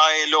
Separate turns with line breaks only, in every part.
ILO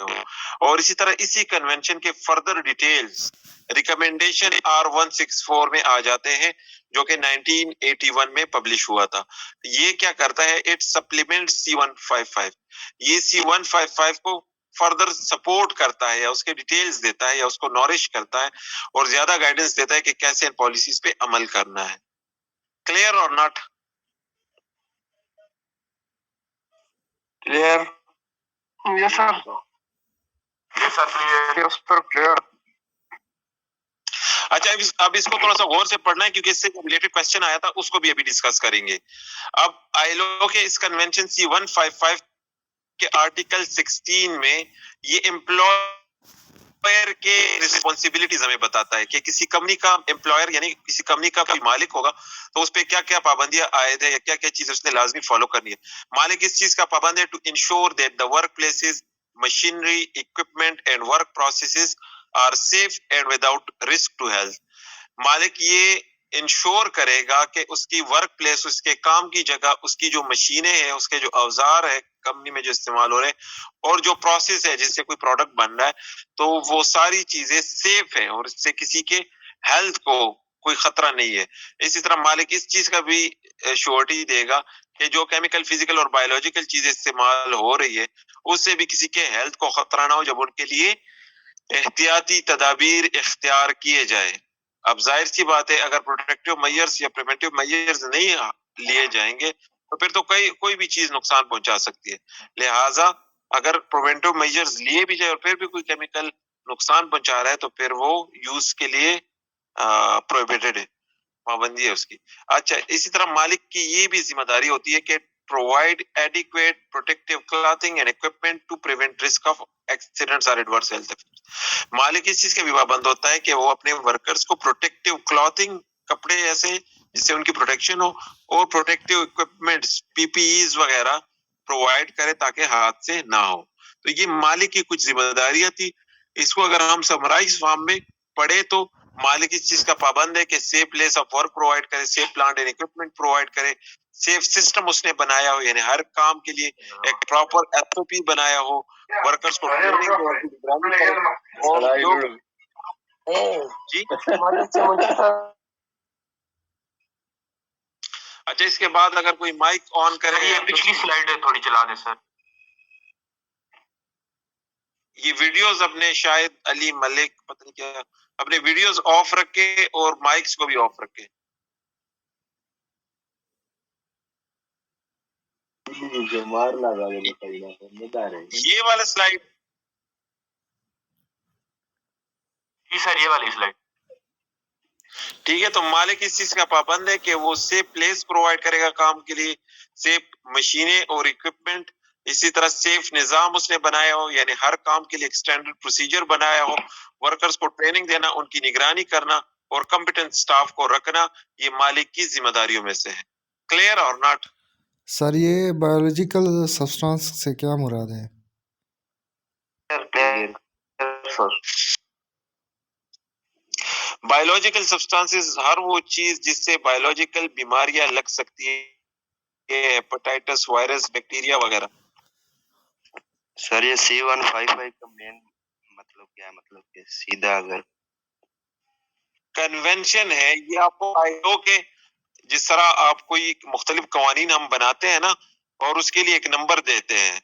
ہو. اور اسی طرح اسی کنونشن کے فردر ڈیٹیلز ریکمینڈیشن R164 میں آ جاتے ہیں جو کہ 1981 میں پبلش ہوا تھا. یہ کیا کرتا ہے؟ It supplement C155. یہ C155 کو فردر سپورٹ کرتا ہے یا اس کے ڈیٹیلز دیتا ہے یا اس کو نورش کرتا ہے اور زیادہ گائیڈنس دیتا ہے کہ کیسے ان پالیسیز پہ عمل کرنا ہے. کلیئر اور not? Clear?
Yes sir. Yes sir. Yes sir clear.
اچھا اب اس کو تھوڑا سا غور سے پڑھنا ہے کیونکہ اس سے ریلیٹڈ کوسچن آیا تھا, اس کو بھی ابھی ڈسکس کریں گے. اب آئیلو کے اس کنونشن C155 کے آرٹیکل 16 میں یہ امپلائر کے ریسپانسبلٹیز ہمیں بتاتا ہے کہ کسی کمپنی کا امپلائر یعنی کسی کمپنی کا کوئی مالک ہوگا تو اس پہ کیا کیا پابندیاں عائد ہے یا کیا کیا چیزیں اس نے لازمی فالو کرنی ہے. مالک اس چیز کا پابند ہے to ensure that the work places machinery equipment and work processes are safe and without risk to health. مالک یہ انشور کرے گا کہ اس کی ورک پلیس, اس کے کام کی جگہ, اس کی جو مشینیں ہیں, اس کے جو اوزار ہے کمپنی میں جو استعمال ہو رہے ہیں اور جو پروسیس ہے جس سے کوئی پروڈکٹ بن رہا ہے تو وہ ساری چیزیں سیف ہیں اور اس سے کسی کے ہیلتھ کو کوئی خطرہ نہیں ہے. اسی طرح مالک اس چیز کا بھی شورٹی دے گا کہ جو کیمیکل, فزیکل اور بایولوجیکل چیزیں استعمال ہو رہی ہے اس سے بھی کسی کے ہیلتھ کو خطرہ نہ ہو جب ان کے لیے احتیاطی تدابیر اختیار کیے جائے. اب ظاہر سی بات ہے اگر پروٹیکٹیو میئرز یا پریونٹیو میئرز نہیں لیے جائیں گے تو پھر تو کوئی بھی چیز نقصان پہنچا سکتی ہے. لہٰذا اگر پریونٹیو میئرز لیے بھی جائے اور پھر بھی کوئی کیمیکل نقصان پہنچا رہا ہے تو پھر وہ یوز کے لیے پروہیبٹڈ ہے, پابندی ہے اس کی. اچھا اسی طرح مالک کی یہ بھی ذمہ داری ہوتی ہے کہ provide adequate protective clothing and equipment to prevent risk of accidents or adverse health effects. مالک اس چیز کا بھی پابند ہوتا ہے کہ وہ اپنے ورکرز کو پروٹیکٹیو کلاتھنگ, کپڑے ایسے جس سے ان کی پروٹیکشن ہو, اور protective equipments P P as وغیرہ پرووائڈ کرے تاکہ حادثے نہ ہو. تو یہ مالک کی کچھ ذمہ داریاں تھی. اس کو اگر ہم سمرائز فارم میں پڑھے تو مالک اس چیز کا پابند ہے کہ safe place of work provide کرے, safe plant and equipment provide کرے, سیف سسٹم اس نے بنایا ہو یعنی ہر کام کے لیے ایک پراپر ایس او پی بنایا ہو, ورکرز کو ٹریننگ دے اور جو جی. اچھا اس کے بعد اگر کوئی مائک آن کرے,
یہ پچھلی سلائیڈ تھوڑی چلا دیں سر.
یہ ویڈیوز اپنے شاید علی ملک پتہ نہیں کیا اپنے ویڈیوز آف رکھے اور مائکس کو بھی آف رکھے. یہ والا سلائیڈ
جی سر, یہ والی سلائیڈ
ٹھیک ہے. تو مالک اس چیز کا پابند ہے کہ وہ سیف پلیس پرووائڈ کرے گا کام کے لیے, سیف مشینیں اور اکوپمنٹ, اسی طرح سیف نظام اس نے بنایا ہو یعنی ہر کام کے لیے ایک اسٹینڈرڈ پروسیجر بنایا ہو, ورکرز کو ٹریننگ دینا, ان کی نگرانی کرنا اور کمپیٹنٹ سٹاف کو رکھنا یہ مالک کی ذمہ داریوں میں سے ہے. کلیئر اور ناٹ؟
سر یہ بایولوجیکل سبسٹانس سے کیا مراد ہے؟
بایولوجیکل سبسٹانسز ہر وہ چیز جس سے بایولوجیکل بیماریاں لگ سکتی ہیں, ہیپاٹائٹس وائرس بیکٹیریا وغیرہ.
سر یہ C155 کا مین مطلب کیا ہے؟ مطلب کہ سیدھا اگر
کنونشن ہے یہ آپ کو آئیلو کے جس طرح آپ کوئی مختلف قوانین ہم بناتے ہیں نا اور اس کے لیے ایک نمبر دیتے ہیں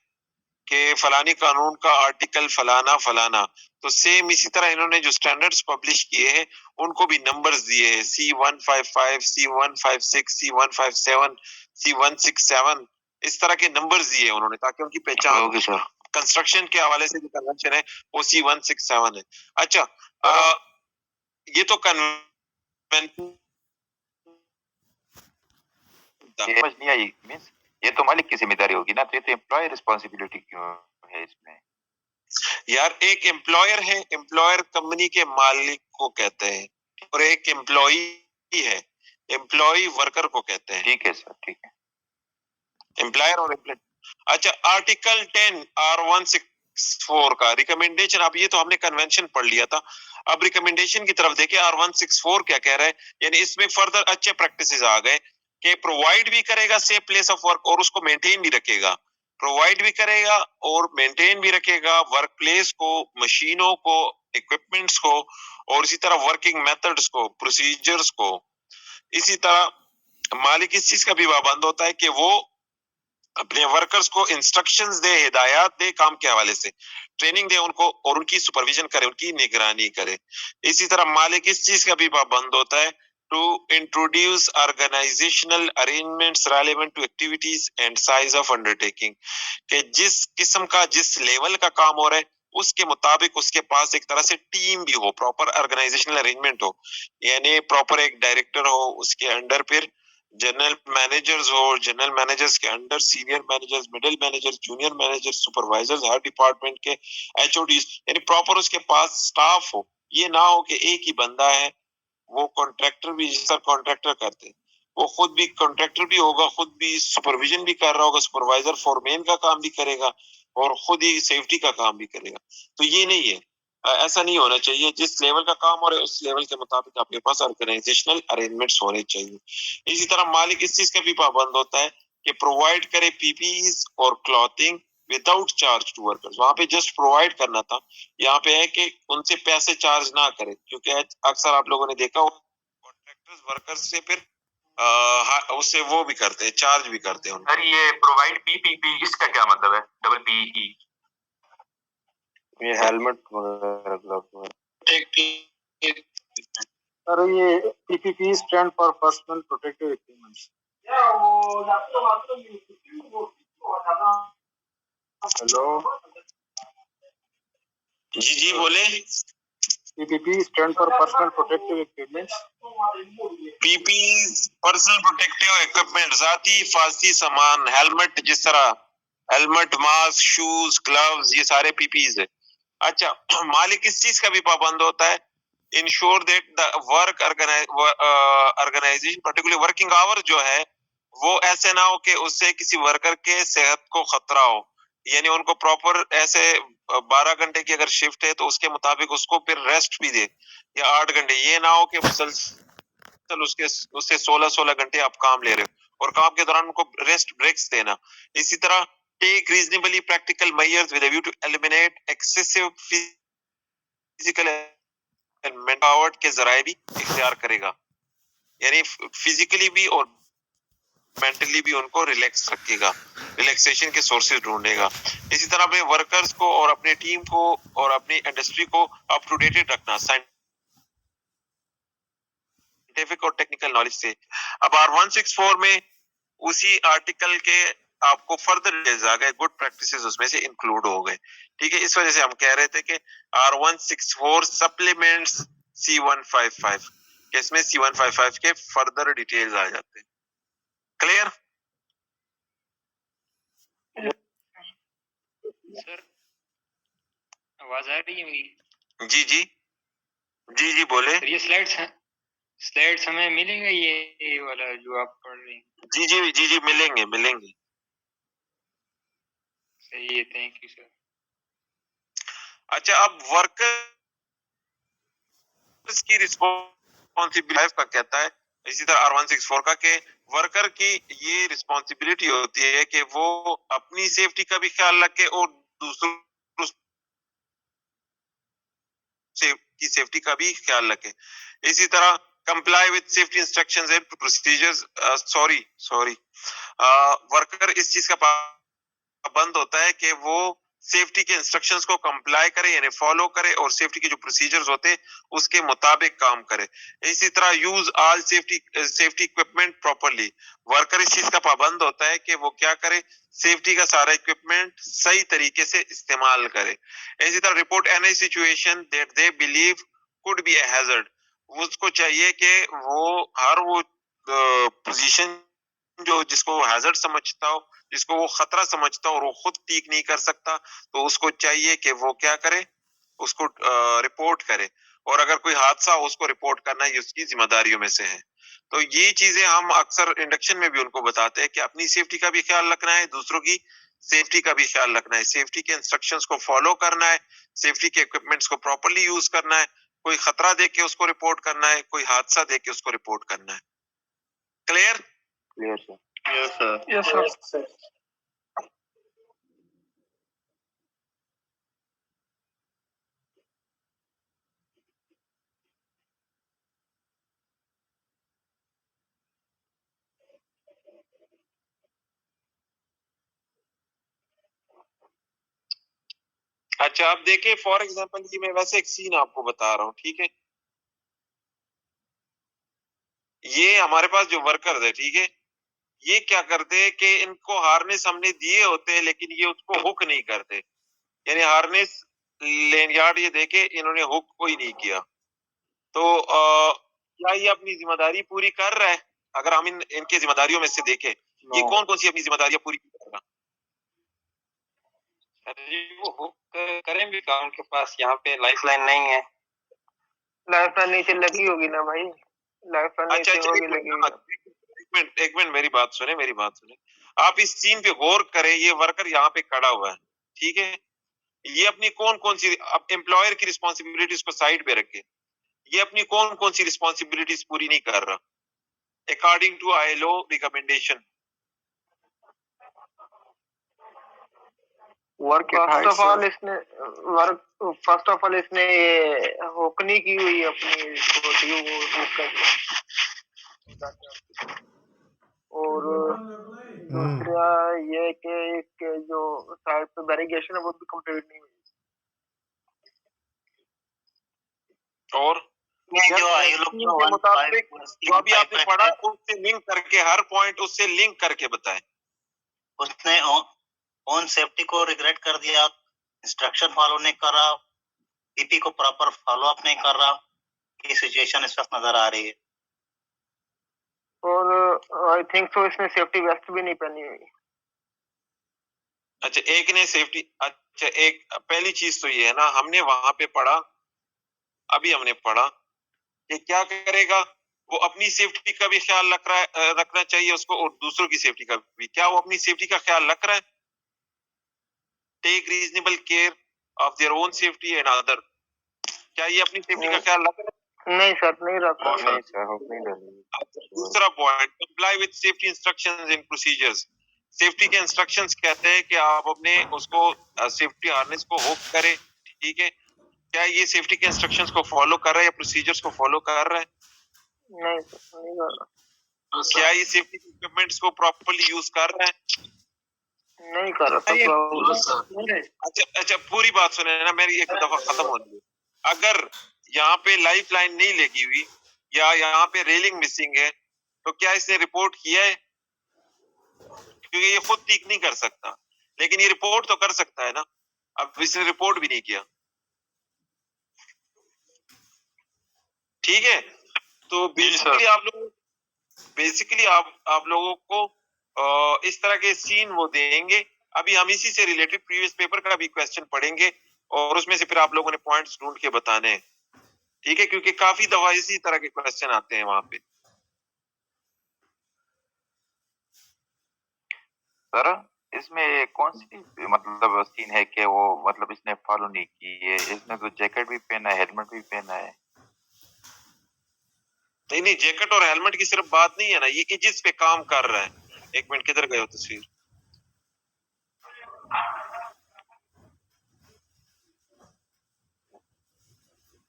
کہ فلانی قانون کا آرٹیکل فلانا فلانا, تو سیم اسی طرح انہوں نے جو سٹینڈرڈز پبلش کیے ہیں ان کو بھی نمبرز دیے ہیں C155 C156 C157 C167 اس طرح کے نمبرز دیے انہوں نے تاکہ ان کی پہچان ہو. کنسٹرکشن کے حوالے سے جو کنونشن ہے وہ C167 ہے. اچھا یہ تو
یہ تو مالک کی ذمہ داری ہوگی نا, تو امپلائی رسپانسبلٹی کیوں ہے اس میں؟
یار ایک امپلائر ہے, امپلائر کمپنی کے مالک کو کہتے ہیں اور ایک امپلائی ہے, امپلائی ورکر کو کہتے ہیں.
ٹھیک ہے سر, ٹھیک ہے.
امپلائر اور امپلائی. اچھا آرٹیکل 10 R164 کا ریکمینڈیشن, اب یہ تو ہم نے کنونشن پڑھ لیا تھا, اب ریکمینڈیشن کی طرف دیکھیں R164 کیا کہہ رہا ہے. یعنی اس میں فردر اچھے پریکٹسز آ گئے کہ پرووائڈ بھی کرے گا سیف پلیس آف ورک اور اس کو مینٹین بھی رکھے گا. پرووائڈ بھی کرے گا اور مینٹین بھی رکھے گا ورک پلیس کو, مشینوں کو, اکوپمنٹس کو, اور اسی طرح ورکنگ میتھڈز کو, پروسیجرز کو. اسی طرح مالک اس چیز کا بھی پابند ہوتا ہے کہ وہ اپنے ورکرز کو انسٹرکشنز دے, ہدایات دے کام کے حوالے سے, ٹریننگ دے ان کو, اور ان کی سپرویژن کرے, ان کی نگرانی کرے. اسی طرح مالک اس چیز کا بھی پابند ہوتا ہے to introduce organizational arrangements relevant to activities and size of undertaking, کہ جس قسم کا جس لیول کا کام ہو رہا ہے اس کے مطابق اس کے پاس ایک طرح سے ٹیم بھی ہو, پراپر آرگنائزیشنل ارینجمنٹ ہو, یعنی پراپر ایک ڈائریکٹر ہو, اس کے انڈر پھر جنرل مینیجرز ہو, جنرل مینیجرز کے under senior managers, middle managers, junior managers, supervisors, ہر ڈپارٹمنٹ کے ایچ او ڈیز, یعنی پراپر اس کے پاس سٹاف ہو. یہ نہ ہو کہ ایک ہی بندہ ہے, وہ کانٹریکٹر بھی جس طرح کانٹریکٹر کرتے, وہ خود بھی کانٹریکٹر بھی ہوگا, خود بھی سپرویژن بھی کر رہا ہوگا, سپروائزر فورمین کا کام بھی کرے گا اور خود ہی سیفٹی کا کام بھی کرے گا. تو یہ نہیں ہے, ایسا نہیں ہونا چاہیے. جس لیول کا کام ہو رہا ہے اس لیول کے مطابق آپ کے پاس آرگنائزیشنل ارینجمنٹس ہونے چاہیے. اسی طرح مالک اس چیز کا بھی پابند ہوتا ہے کہ پرووائڈ کرے پی پی ایز اور clothing without charge to workers. وہاں پہ جسٹ پرووائڈ کرنا تھا, یہاں پہ ہے کہ ان سے پیسے چارج نہ کرے, کیونکہ اکثر آپ لوگوں نے دیکھا ہو کانٹریکٹرز ورکرز سے پھر اس سے وہ بھی کرتے ہیں, چارج بھی کرتے ہیں.
سر یہ پرووائڈ پی پی پی اس کا کیا مطلب ہے؟ ڈبل پی ای,
یہ ہیلمٹ وغیرہ گلوز.
سر یہ P P P stand for personal protective equipments. Hello
جی جی بولے.
P P P stand for personal protective equipments.
P P personal protective equipment, ذاتی حفاظتی سامان, ہیلمٹ, جس طرح ہیلمٹ, ماسک, شوز, گلوز, یہ سارے پی پیز ہے. اچھا, مالک اس چیز کا بھی پابند ہوتا ہے ensure that the work organisation particular working hour جو ہے وہ ایسے نہ ہو کہ اس سے کسی ورکر کے صحت کو خطرہ ہو, یعنی ان کو پراپر ایسے 12 گھنٹے کی اگر شفٹ ہے تو اس کے مطابق اس کو پھر ریسٹ بھی دے, یا 8 گھنٹے. یہ نہ ہو کہ مسلسل اس سے 16 گھنٹے آپ کام لے رہے ہو اور کام کے دوران ان کو ریسٹ بریکس دینا. اسی طرح take reasonably practical measures with a view to eliminate excessive physical manpower کے ذرائع بھی اختیار کرے گا, یعنی فزیکلی بھی اور مینٹلی بھی ان کو ریلیکس رکھے گا, ریلیکسیشن کے سورسز ڈھونڈے گا. اسی طرح اپنے ورکرز کو اور اپنے ٹیم کو اور اپنی انڈسٹری کو اپ ٹو ڈیٹڈ رکھنا سائنٹیفک اور ٹیکنیکل نالج سے. اب R164 میں اسی آرٹیکل کے آپ کو فردر ڈیٹیلز آ گئے, گڈ پریکٹسز اس میں سے انکلوڈ ہو گئے. ٹھیک ہے, اس وجہ سے ہم کہہ رہے تھے کہ R164 سپلیمنٹس C155, کہ اس میں C155 کے فردر ڈیٹیلز آ جاتے ہیں. کلیئر؟
سر آواز آ رہی ہے میری؟
جی جی جی جی بولے.
سر یہ سلائڈس ہمیں ملیں گے یہ والا جو آپ پڑھ رہے ہیں؟
جی جی جی جی ملیں گے ملیں گے.
صحیح ہے, تھینک یو سر.
اچھا, اب ورکر کی رسپانسبلٹی کا کہتا ہے اسی طرح R164 کا کہ ورکر کی یہ رسپانسبلٹی ہوتی ہے کہ وہ اپنی سیفٹی کا بھی خیال رکھے اور دوسروں کی سیفٹی کا بھی خیال رکھے. اسی طرح comply with safety instructions and procedures. Worker اس چیز کا پابند ہوتا ہے کہ وہ سیفٹی کے انسٹرکشنز کو کمپلائی کرے, یعنی فالو کرے, اور سیفٹی کے جو پروسیجرز ہوتے اس کے مطابق کام کرے. اسی طرح use all safety equipment properly. Worker اس چیز کا پابند ہوتا ہے کہ وہ کیا کرے, سیفٹی کا سارا اکوپمنٹ صحیح طریقے سے استعمال کرے. اسی طرح report any situation that they believe could be a hazard. اس کو چاہیے کہ وہ ہر وہ پوزیشن جو جس کو وہ ہیزرڈ سمجھتا ہو, جس کو وہ خطرہ سمجھتا ہو اور وہ خود ٹھیک نہیں کر سکتا, تو اس کو چاہیے کہ وہ کیا کرے, اس کو رپورٹ کرے, اور اگر کوئی حادثہ ہو اس کو رپورٹ کرنا یہ اس کی ذمہ داریوں میں سے ہے. تو یہ چیزیں ہم اکثر انڈکشن میں بھی ان کو بتاتے ہیں کہ اپنی سیفٹی کا بھی خیال رکھنا ہے, دوسروں کی سیفٹی کا بھی خیال رکھنا ہے, سیفٹی کے انسٹرکشنز کو فالو کرنا ہے, سیفٹی کے اکوپمنٹس کو پراپرلی یوز کرنا ہے, کوئی خطرہ دیکھ کے اس کو رپورٹ کرنا ہے, کوئی حادثہ دیکھ کے اس کو رپورٹ کرنا ہے. کلیئر؟
کلیئر سر.
یس سر.
اچھا آپ دیکھیں فار ایگزامپل یہ میں ویسے ایک سین آپ کو بتا رہا ہوں, ٹھیک ہے, یہ ہمارے پاس جو ورکرز ہے, ٹھیک ہے, یہ کیا کرتے ہیں کہ ان کو ہارنیس ہم نے دیے ہوتے لیکن یہ اس کو ہک نہیں کرتے, یعنی ہارنیس لین یارڈ یہ دیکھے انہوں نے ہک کوئی نہیں کیا, تو کیا یہ اپنی ذمہ داری پوری کر رہا ہے؟ اگر ہم ان کی ذمہ داریوں میں سے دیکھیں یہ کون کون سی اپنی ذمہ داریاں پوری کر رہا؟
وہ ہک کریں بھی کہاں, ان کے پاس یہاں پہ لائف لائن نہیں ہے. لائف لائن نیچے لگی ہوگی نا بھائی, لائف لائن
اچھا
نیچے ہوگی لگی ہوئی.
ایک منٹ میری بات سنیں, آپ اس سین پہ غور کریں, یہ ورکر یہاں پہ کھڑا ہوا ہے, ٹھیک ہے, یہ اپنی کون کون سی امپلائر کی رسپانسبلٹیز کو سائڈ پہ رکھے, یہ اپنی کون کون سی رسپانسبلٹیز پوری نہیں کر رہا according to ILO recommendation?
First of all اس نے ہک نہیں کی ہوئی اپنی بوٹیوں کو, اور دوسرا یہ کہ جو سائڈ پہ بیریگیشن ہے وہ بھی کمپلیٹ نہیں ہوئی.
اور
جو
مطابق جو ابھی آپ نے پڑھا اس سے لنک کر کے ہر پوائنٹ اس سے لنک کر کے بتائیں.
اس نے اون سیفٹی کو ریگریٹ کر دیا, انسٹرکشن فالو نہیں کر رہا, PP کو پراپر فالو اپ نہیں کر رہا, یہ سچویشن اس وقت نظر آ رہی ہے.
اور آئی تھنک سو اس نے سیفٹی ویسٹ بھی نہیں پہنی ہوئی.
اچھا ایک نے سیفٹی, اچھا ایک پہلی چیز تو یہ ہے نا, ہم نے وہاں پہ پڑھا, ابھی ہم نے پڑھا کہ کیا کرے گا وہ, اپنی سیفٹی کا بھی خیال رکھنا چاہیے اس کو, اور دوسروں کی سیفٹی کا بھی. کیا وہ اپنی سیفٹی کا خیال رکھ رہا ہے؟ Take reasonable care of their own safety and other. کیا یہ اپنی سیفٹی کا خیال رکھ رہا ہے؟
نہیں سر, نہیں رکھ رہا.
دوسرا point, comply with safety instructions and procedures. Safety کے انسٹرکشنز کہتے ہیں کہ آپ اپنے اس کو سیفٹی ہارنس کو ہوک کریں, ٹھیک ہے, کیا یہ سیفٹی کے انسٹرکشنز کو فالو کر رہا ہے یا پروسیجرز کو فالو کر رہا ہے؟
نہیں سر, نہیں کر رہا.
کیا یہ سیفٹی اکوپمنٹس کو پراپرلی یوز کر رہا ہے؟
نہیں کر رہا.
اچھا پوری بات سنیں نا, میری ایک دفعہ ختم ہو رہی ہے. اگر یہاں پہ لائف لائن نہیں لگی ہوئی یا یہاں پہ ریلنگ مسنگ ہے تو کیا اس نے رپورٹ کیا ہے؟ کیونکہ یہ خود ٹھیک نہیں کر سکتا, لیکن یہ رپورٹ تو کر سکتا ہے نا. اب اس نے رپورٹ بھی نہیں کیا, ٹھیک ہے. تو بیسیکلی آپ لوگوں کو اس طرح کے سین وہ دیں گے. ابھی ہم اسی سے ریلیٹڈ پریویس پیپر کا بھی کوسچن پڑھیں گے اور اس میں سے پھر آپ لوگوں نے پوائنٹس ڈھونڈ کے بتانے ہیں, ٹھیک ہے, کیونکہ کافی دفعہ اسی طرح کے کوسچن آتے ہیں وہاں پہ.
سر اس میں کون سی مطلب سین ہے کہ وہ مطلب اس نے فالو نہیں کی ہے؟ اس نے تو جیکٹ بھی پہنا ہے, ہیلمٹ بھی پہنا ہے.
نہیں جیکٹ اور ہیلمٹ کی صرف بات نہیں ہے نا, یہ ایجز پہ کام کر رہا ہے. ایک منٹ, کدھر گئے ہو تصویر؟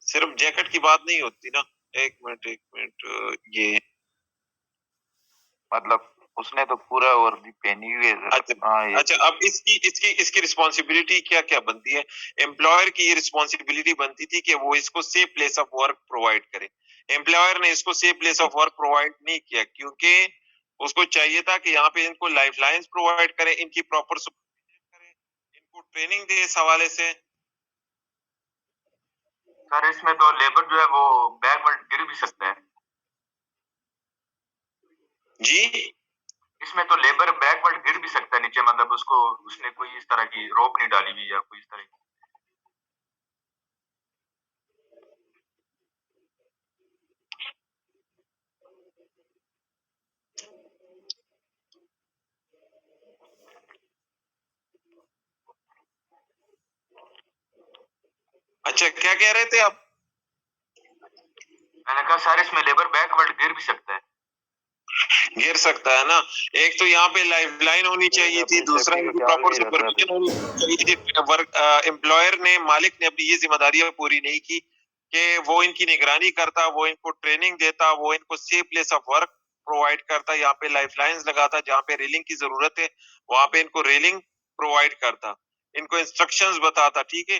صرف جیکٹ کی بات نہیں ہوتی نا. ایک منٹ یہ
مطلب اس نے تو پورا اور بھی پہنی ہوئی ہے.
اچھا اب اس کی رسپانسبلٹی کیا کیا بنتی ہے؟ امپلائر کی یہ رسپانسبلٹی بنتی تھی کہ وہ اس کو safe place of work provide کرے. امپلائر نے اس کو safe place of work provide نہیں کیا, کیونکہ اس کو چاہیے تھا کہ یہاں پہ ان کو لائف لائنز پرووائڈ کرے, ان کی پراپر کرے, ان کو ٹریننگ دے اس حوالے سے.
سر اس میں تو لیبر جو ہے وہ بیک ورڈ گر بھی سکتا ہے.
جی
اس میں تو لیبر بیک ورڈ گر بھی سکتا ہے نیچے, مطلب اس نے کوئی اس طرح کی روپ نہیں ڈالی ہوئی یا کوئی اس طرح کی.
اچھا کیا کہہ رہے تھے آپ؟
میں نے کہا سر اس میں لیبر بیک ورڈ گر بھی سکتا ہے.
گر سکتا ہے نا. ایک تو یہاں پہ لائف لائن ہونی چاہیے تھی, دوسرا پراپر سپرویژن ہونی چاہیے تھی. امپلائر نے, مالک نے اپنی یہ ذمہ داریاں پوری نہیں کی کہ وہ ان کی نگرانی کرتا, وہ ان کو ٹریننگ دیتا, وہ ان کو safe place of work provide کرتا, یہاں پہ لائف لائنز لگاتا, جہاں پہ ریلنگ کی ضرورت ہے وہاں پہ ان کو ریلنگ پرووائڈ کرتا, ان کو انسٹرکشنز بتاتا, ٹھیک ہے.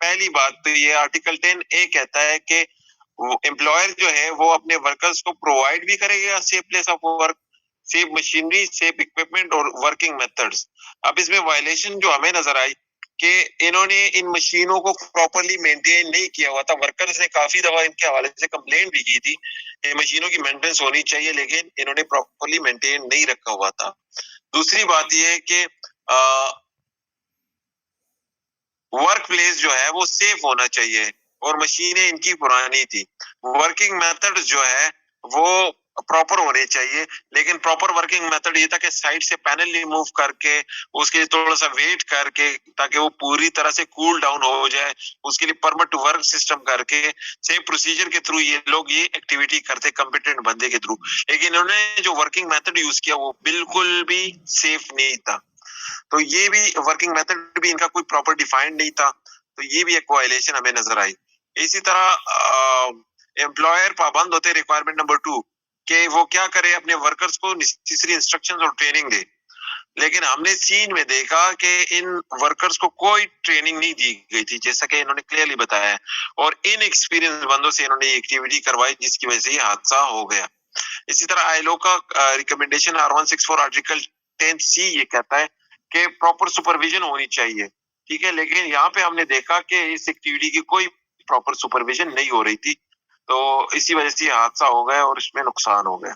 پہلی بات تو یہ آرٹیکل 10A کہتا ہے کہ امپلائر جو ہے وہ اپنے ورکرز کو پرووائڈ بھی کرے گا safe place of work, safe machinery, safe equipment اور ورکنگ میتھڈز. اب اس میں وائلیشن جو ہمیں نظر آئی کہ انہوں نے ان مشینوں کو پراپرلی مینٹین نہیں کیا ہوا تھا. ورکرز نے کافی دفعہ ان کے حوالے سے کمپلین بھی کی تھی کہ مشینوں کی مینٹیننس ہونی چاہیے، لیکن انہوں نے پراپرلی مینٹین نہیں رکھا ہوا تھا. دوسری بات یہ ہے کہ ورک پلیس جو ہے وہ سیف ہونا چاہیے اور مشینیں ان کی پرانی تھی. ورکنگ میتھڈ جو ہے وہ پراپر ہونے چاہیے، لیکن پراپر ورکنگ میتھڈ یہ تھا کہ سائڈ سے پینل ریموو کر کے اس کے تھوڑا سا ویٹ کر کے تاکہ وہ پوری طرح سے کول ڈاؤن ہو جائے، اس کے لیے پرمٹ ٹو ورک سسٹم کر کے سیم پروسیجر کے تھرو یہ لوگ یہ ایکٹیویٹی کرتے کمپیٹنٹ بندے کے تھرو. لیکن انہوں نے جو ورکنگ میتھڈ یوز کیا وہ بالکل بھی سیف نہیں تھا. تو یہ بھی ورکنگ میتھڈ بھی ان کا کوئی پراپر ڈیفائنڈ نہیں تھا، تو یہ بھی ایک وائلیشن ہمیں نظر آئی. اسی طرح امپلائر پابند ہوتے ریکوائرمنٹ نمبر 2 کہ وہ کیا کرے، اپنے ورکرز کو نیسیسری انسٹرکشنز اور ٹریننگ دے. لیکن ہم نے سین میں دیکھا کہ ان ورکرز کو کوئی ٹریننگ نہیں دی گئی تھی، جیسا کہ انہوں نے کلیئرلی بتایا ہے، اور ان ایکسپیرینس بندوں سے انہوں نے یہ ایکٹیویٹی کروائی جس کی وجہ سے یہ حادثہ ہو گیا. اسی طرح آئلو کا ریکمنڈیشن R164 آرٹیکل 10C یہ کہتا ہے کہ پراپر سپرویژن ہونی چاہیے، ٹھیک ہے، لیکن یہاں پہ ہم نے دیکھا کہ اس ایکٹیویٹی کی کوئی پراپر سپرویژن نہیں ہو رہی تھی، تو اسی وجہ سے یہ حادثہ ہو گیا اور اس میں نقصان ہو گیا.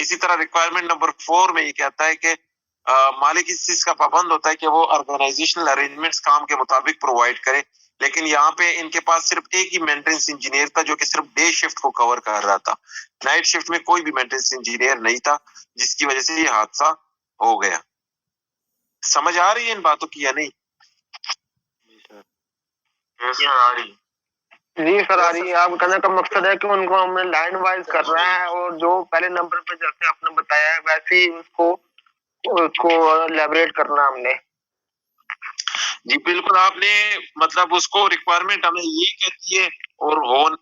اسی طرح ریکوائرمنٹ نمبر 4 میں یہ کہتا ہے کہ مالک اس چیز کا پابند ہوتا ہے کہ وہ آرگنائزیشنل ارینجمنٹس کام کے مطابق پرووائڈ کرے، لیکن یہاں پہ ان کے پاس صرف ایک ہی مینٹیننس انجینئر تھا جو کہ صرف ڈے شفٹ کو کور کر رہا تھا. نائٹ شفٹ میں کوئی بھی مینٹیننس انجینئر نہیں تھا، جس کی وجہ سے یہ حادثہ ہو گیا. سمجھ آ رہی ہے ان باتوں کی یا نہیں؟
جی سر آ رہی ہے. آپ کہنے کا مقصد ہے کہ ان کو ہم نے لائن وائز کر رہا ہے اور جو پہلے نمبر پہ جیسے آپ نے بتایا ہے ویسے ہی اس کو لیبریٹ کرنا ہم نے.
جی بالکل، آپ نے مطلب اس کو ریکوائرمنٹ ہمیں یہ کہتی ہے اور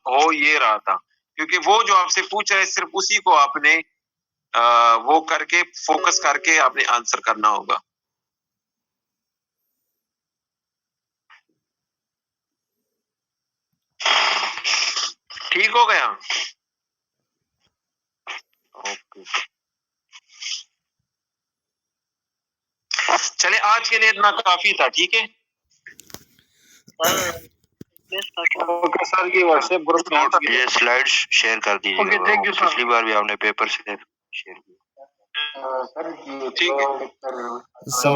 ہو یہ رہا تھا، کیونکہ وہ جو آپ سے پوچھ رہے صرف اسی کو آپ نے وہ کر کے فوکس کر کے آپ نے آنسر کرنا ہوگا. ٹھیک ہو گیا؟ اوکے چلے، آج کے لیے اتنا کافی تھا، ٹھیک ہے.
اوکے سر، یہ واٹس ایپ گروپ میں
یہ سلائڈ شیئر کر دیجیے گا، پچھلی بار بھی آپ نے پیپر سے شیئر کیا.
ٹھیک ہے.
سر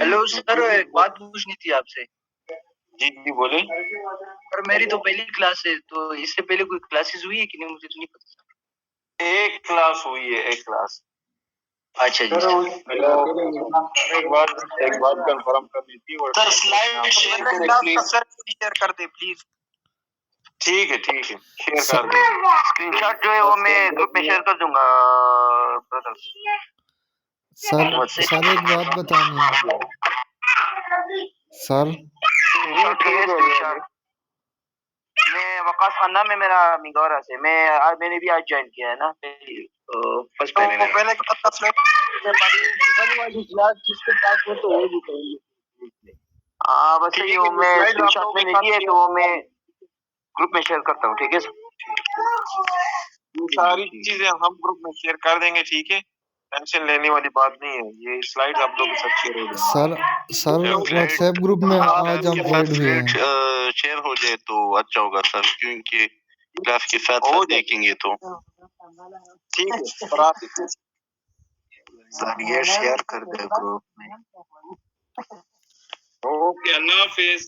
ہیلو سر، ایک بات پوچھنی تھی آپ سے.
جی بولے.
سر میری تو پہلی کلاس ہے، تو اس سے پہلے کوئی کلاسز ہوئی ہے کہ نہیں، مجھے تو نہیں پتا.
ایک کلاس ہوئی ہے، ایک کلاس.
اچھا جی.
ایک بات کنفرم کرنی تھی.
سر سلائڈ شیئر کر دیں پلیز.
ٹھیک ہے شیئر کر دیں.
اسکرین شاٹ جو ہے وہ میں گروپ میں شیئر کر دوں گا برادر.
سر ایک بات بتانی ہے سر.
میں وقاص خان نام ہے میرا، منگورا سے. میں نے بھی آج جوائن کیا ہے نا، فرسٹ ٹائم.
پہلے
ہاں بس یہ میں اسکرین شاٹ میں نے لی ہے تو وہ میں گروپ میں شیئر کرتا ہوں، ٹھیک ہے
یہ ساری چیزیں ہم گروپ میں شیئر کر دیں گے، ٹھیک ہے، ٹینشن لینے والی بات نہیں ہے. یہ سلائڈ آپ لوگوں کے ساتھ شیئر ہو جائیں.
سر واٹس ایپ گروپ میں آج ہم ایڈ ہوئے ہیں.
شیئر ہو جائے تو اچھا ہوگا سر، کیونکہ کلاس کے ساتھ دیکھیں گے تو
ٹھیک ہے.
سر یہ شیئر کر دے گروپ میں.
اوکے، اللہ حافظ.